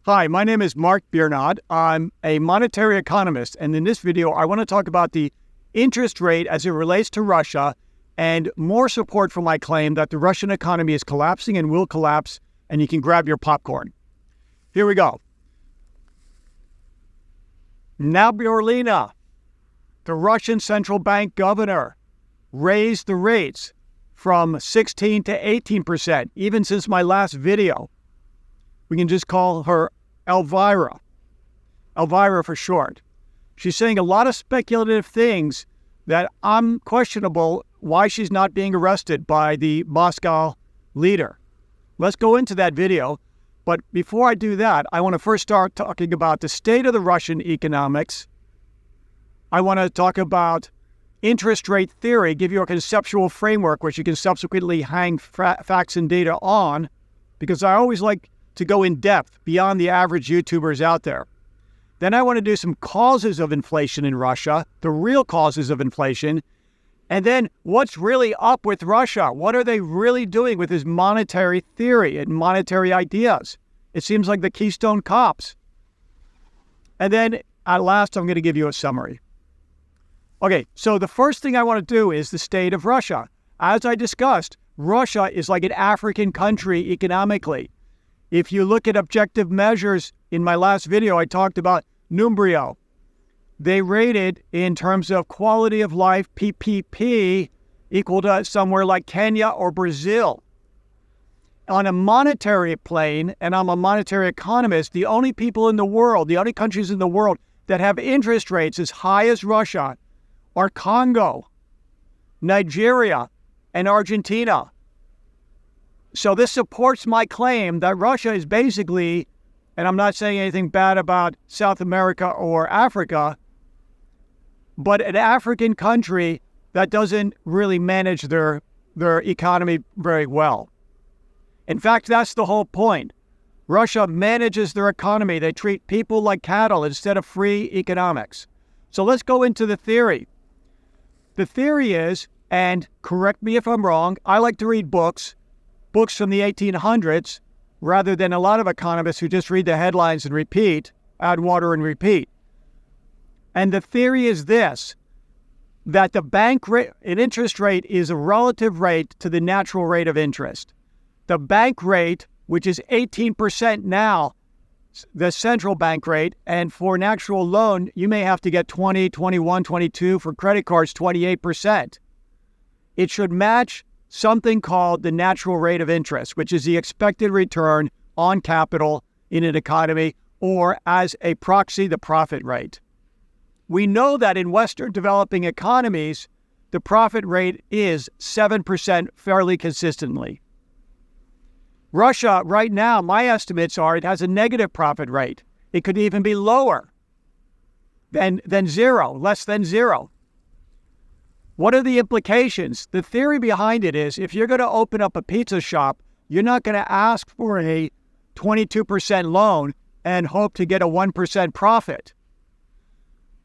Hi, my name is Mark Biernad. I'm a monetary economist, and in this video, I want to talk about the interest rate as it relates to Russia and more support for my claim that the Russian economy is collapsing and will collapse, and you can grab your popcorn. Here we go. Nabiullina, the Russian central bank governor, raised the rates from 16 to 18%, even since my last video. We can just call her Elvira for short. She's saying a lot of speculative things that I'm questionable why she's not being arrested by the Moscow leader. Let's go into that video. But before I do that, I want to first start talking about the state of the Russian economics. I want to talk about interest rate theory, give you a conceptual framework which you can subsequently hang facts and data on, because I always like to go in depth beyond the average YouTubers out there. Then I want to do some causes of inflation in Russia, the real causes of inflation, and then what's really up with Russia? What are they really doing with this monetary theory and monetary ideas? It seems like the Keystone Cops. And then at last, I'm going to give you a summary. Okay, so the first thing I want to do is the state of Russia. As I discussed, Russia is like an African country economically. If you look at objective measures, in my last video, I talked about Numbrio. They rated in terms of quality of life, PPP, equal to somewhere like Kenya or Brazil. On a monetary plane, and I'm a monetary economist, the only people in the world, the only countries in the world that have interest rates as high as Russia are Congo, Nigeria, and Argentina. So this supports my claim that Russia is basically, and I'm not saying anything bad about South America or Africa, but an African country that doesn't really manage their economy very well. In fact, that's the whole point. Russia manages their economy. They treat people like cattle instead of free economics. So let's go into the theory. The theory is, and correct me if I'm wrong, I like to read books from the 1800s, rather than a lot of economists who just read the headlines and repeat, add water and repeat. And the theory is this, that the bank rate, an interest rate is a relative rate to the natural rate of interest. The bank rate, which is 18% now, the central bank rate, and for an actual loan, you may have to get 20, 21, 22, for credit cards, 28%. It should match something called the natural rate of interest, which is the expected return on capital in an economy, or as a proxy, the profit rate. We know that in Western developing economies, the profit rate is 7% fairly consistently. Russia, right now, my estimates are it has a negative profit rate. It could even be lower than zero, less than zero. What are the implications? The theory behind it is if you're going to open up a pizza shop, you're not going to ask for a 22% loan and hope to get a 1% profit.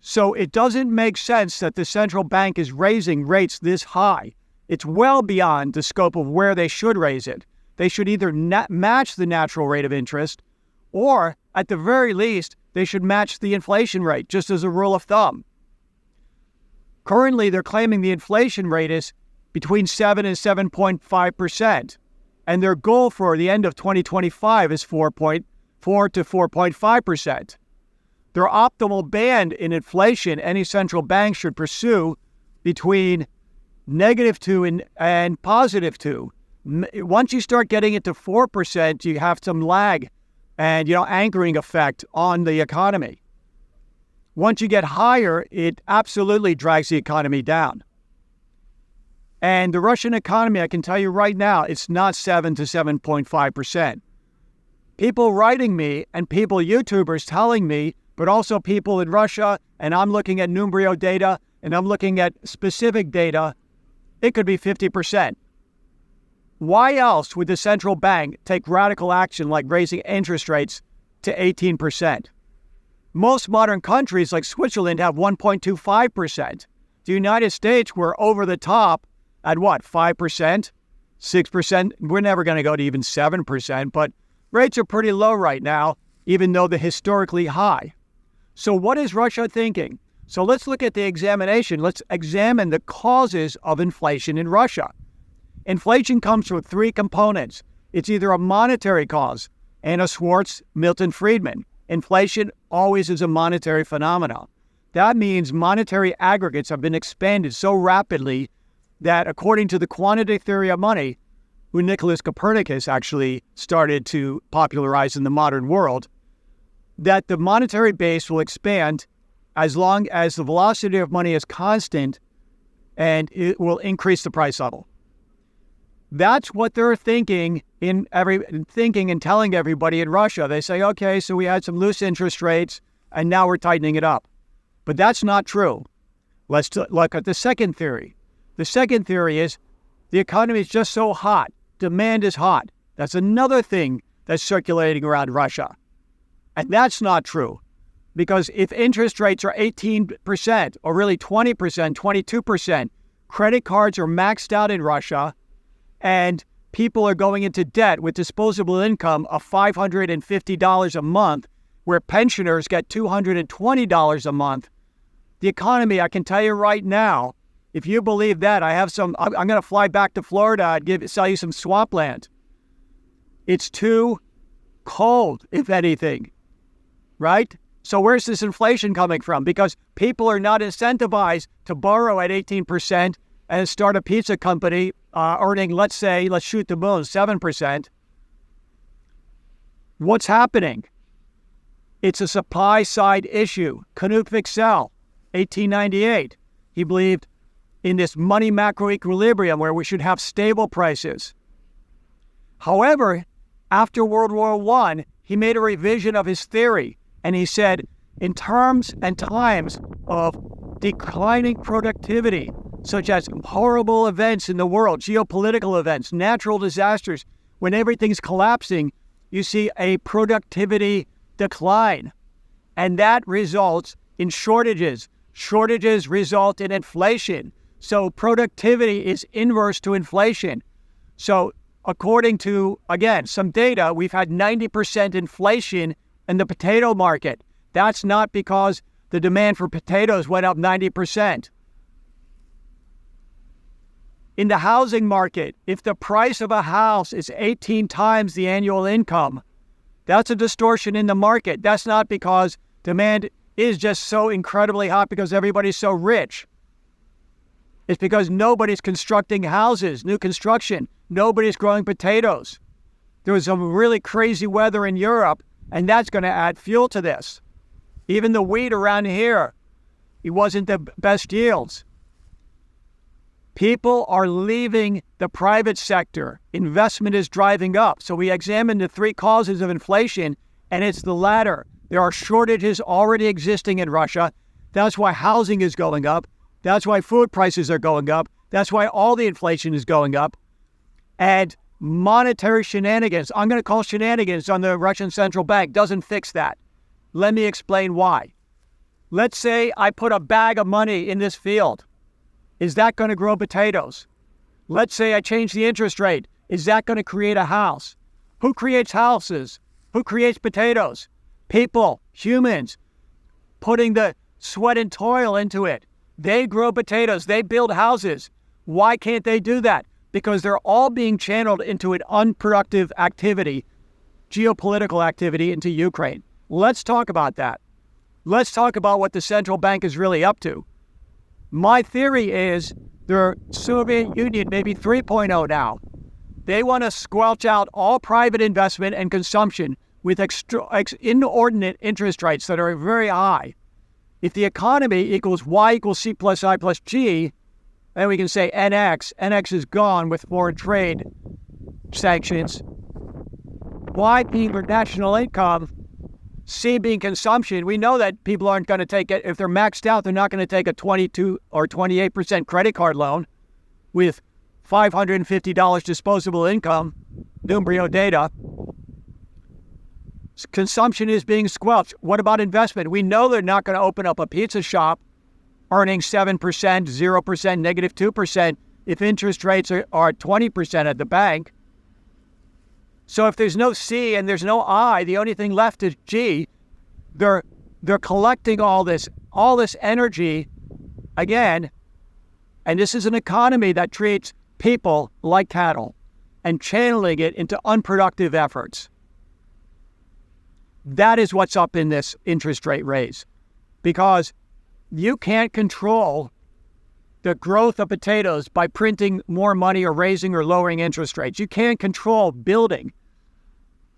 So it doesn't make sense that the central bank is raising rates this high. It's well beyond the scope of where they should raise it. They should either match the natural rate of interest, or at the very least, they should match the inflation rate, just as a rule of thumb. Currently, they're claiming the inflation rate is between 7 and 7.5%, and their goal for the end of 2025 is 4.4 to 4.5%. Their optimal band in inflation any central bank should pursue between -2 and +2. Once you start getting into 4%, you have some lag and anchoring effect on the economy. Once you get higher, it absolutely drags the economy down. And the Russian economy, I can tell you right now, it's not 7 to 7.5%. People writing me and YouTubers telling me, but also people in Russia, and I'm looking at Numbrio data, and I'm looking at specific data, it could be 50%. Why else would the central bank take radical action like raising interest rates to 18%? Most modern countries like Switzerland have 1.25%. The United States, we're over the top at what, 5%, 6%? We're never going to go to even 7%, but rates are pretty low right now. even though they're historically high. So what is Russia thinking? So let's look at the examination. Let's examine the causes of inflation in Russia. Inflation comes from three components. It's either a monetary cause, Anna Schwartz, Milton Friedman. Inflation always is a monetary phenomenon. That means monetary aggregates have been expanded so rapidly that according to the quantity theory of money, who Nicholas Copernicus actually started to popularize in the modern world, that the monetary base will expand as long as the velocity of money is constant, and it will increase the price level. That's what they're thinking and telling everybody in Russia. They say, okay, so we had some loose interest rates and now we're tightening it up. But that's not true. Let's look at the second theory. The second theory is the economy is just so hot. Demand is hot. That's another thing that's circulating around Russia. And that's not true. Because if interest rates are 18% or really 20%, 22%, credit cards are maxed out in Russia, and people are going into debt with disposable income of $550 a month, where pensioners get $220 a month. The economy, I can tell you right now, if you believe that, I'm going to fly back to Florida and sell you some swampland. It's too cold, if anything, right? So where's this inflation coming from? Because people are not incentivized to borrow at 18% and start a pizza company earning, let's shoot the moon, 7%. What's happening? It's a supply side issue. Knut Wicksell, 1898, he believed in this money macro equilibrium where we should have stable prices. However, after World War I, he made a revision of his theory, and he said, in terms and times of declining productivity, such as horrible events in the world, geopolitical events, natural disasters, when everything's collapsing, you see a productivity decline. And that results in shortages. Shortages result in inflation. So productivity is inverse to inflation. So according to, again, some data, we've had 90% inflation in the potato market. That's not because the demand for potatoes went up 90%. In the housing market, if the price of a house is 18 times the annual income, that's a distortion in the market. That's not because demand is just so incredibly hot because everybody's so rich. It's because nobody's constructing houses, new construction. Nobody's growing potatoes. There was some really crazy weather in Europe, and that's going to add fuel to this. Even the wheat around here, it wasn't the best yields. People are leaving the private sector. Investment is driving up. So we examined the three causes of inflation, and it's the latter. There are shortages already existing in Russia. That's why housing is going up. That's why food prices are going up. That's why all the inflation is going up. And monetary shenanigans, I'm going to call shenanigans on the Russian central bank, doesn't fix that. Let me explain why. Let's say I put a bag of money in this field. Is that going to grow potatoes? Let's say I change the interest rate. Is that going to create a house? Who creates houses? Who creates potatoes? People, humans, putting the sweat and toil into it. They grow potatoes. They build houses. Why can't they do that? Because they're all being channeled into an unproductive activity, geopolitical activity into Ukraine. Let's talk about that. Let's talk about what the central bank is really up to. My theory is the Soviet Union, maybe 3.0 now. They want to squelch out all private investment and consumption with inordinate interest rates that are very high. If the economy equals Y equals C plus I plus G, then we can say NX. NX is gone with foreign trade sanctions. Y being for national income, C being consumption. We know that people aren't going to take it. If they're maxed out, they're not going to take a 22 or 28% credit card loan with $550 disposable income, Numbrio data. Consumption is being squelched. What about investment? We know they're not going to open up a pizza shop earning 7%, 0%, negative 2% if interest rates are 20% at the bank. So if there's no C and there's no I, the only thing left is G. They're collecting all this energy again, and this is an economy that treats people like cattle and channeling it into unproductive efforts. That is what's up in this interest rate raise, because you can't control the growth of potatoes by printing more money or raising or lowering interest rates. You can't control building.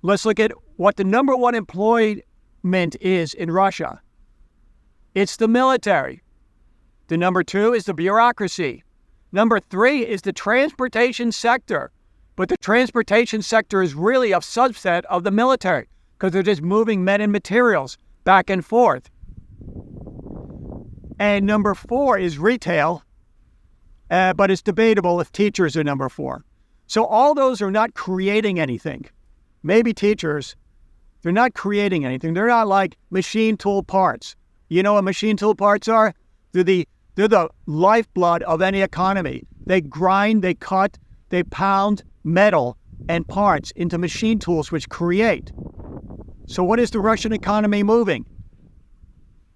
Let's look at what the number one employment is in Russia. It's the military. The number two is the bureaucracy. Number three is the transportation sector. But the transportation sector is really a subset of the military because they're just moving men and materials back and forth. And number four is retail, but it's debatable if teachers are number four. So all those are not creating anything. Maybe teachers, they're not creating anything. They're not like machine tool parts. You know what machine tool parts are? They're the lifeblood of any economy. They grind, they cut, they pound metal and parts into machine tools which create. So what is the Russian economy moving?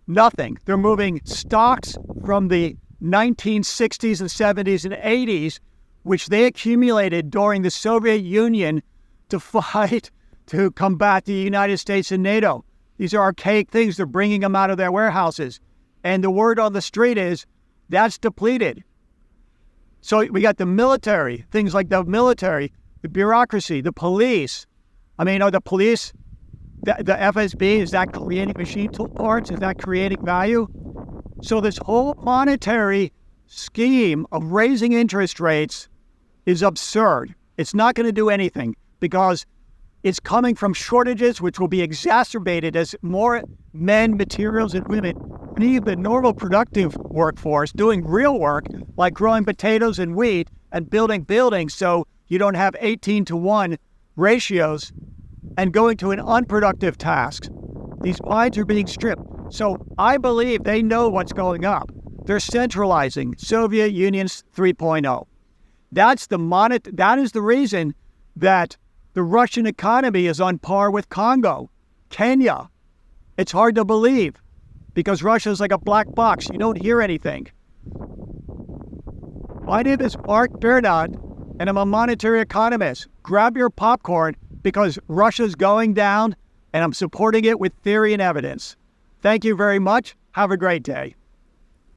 Nothing. They're moving stocks from the 1960s and 70s and 80s, which they accumulated during the Soviet Union to fight, to combat the United States and NATO. These are archaic things. They're bringing them out of their warehouses. And the word on the street is, that's depleted. So we got the military, things like the military, the bureaucracy, the police. I mean, are the police, the FSB, is that creating machine tool parts? Is that creating value? So this whole monetary scheme of raising interest rates is absurd. It's not going to do anything because it's coming from shortages which will be exacerbated as more men, materials, and women leave the normal productive workforce doing real work like growing potatoes and wheat and building buildings so you don't have 18-to-1 ratios and going to an unproductive task. These minds are being stripped. So I believe they know what's going up. They're centralizing Soviet Union's 3.0. That is the reason that the Russian economy is on par with Congo, Kenya. It's hard to believe because Russia is like a black box. You don't hear anything. My name is Mark Bernard, and I'm a monetary economist. Grab your popcorn because Russia's going down, and I'm supporting it with theory and evidence. Thank you very much. Have a great day.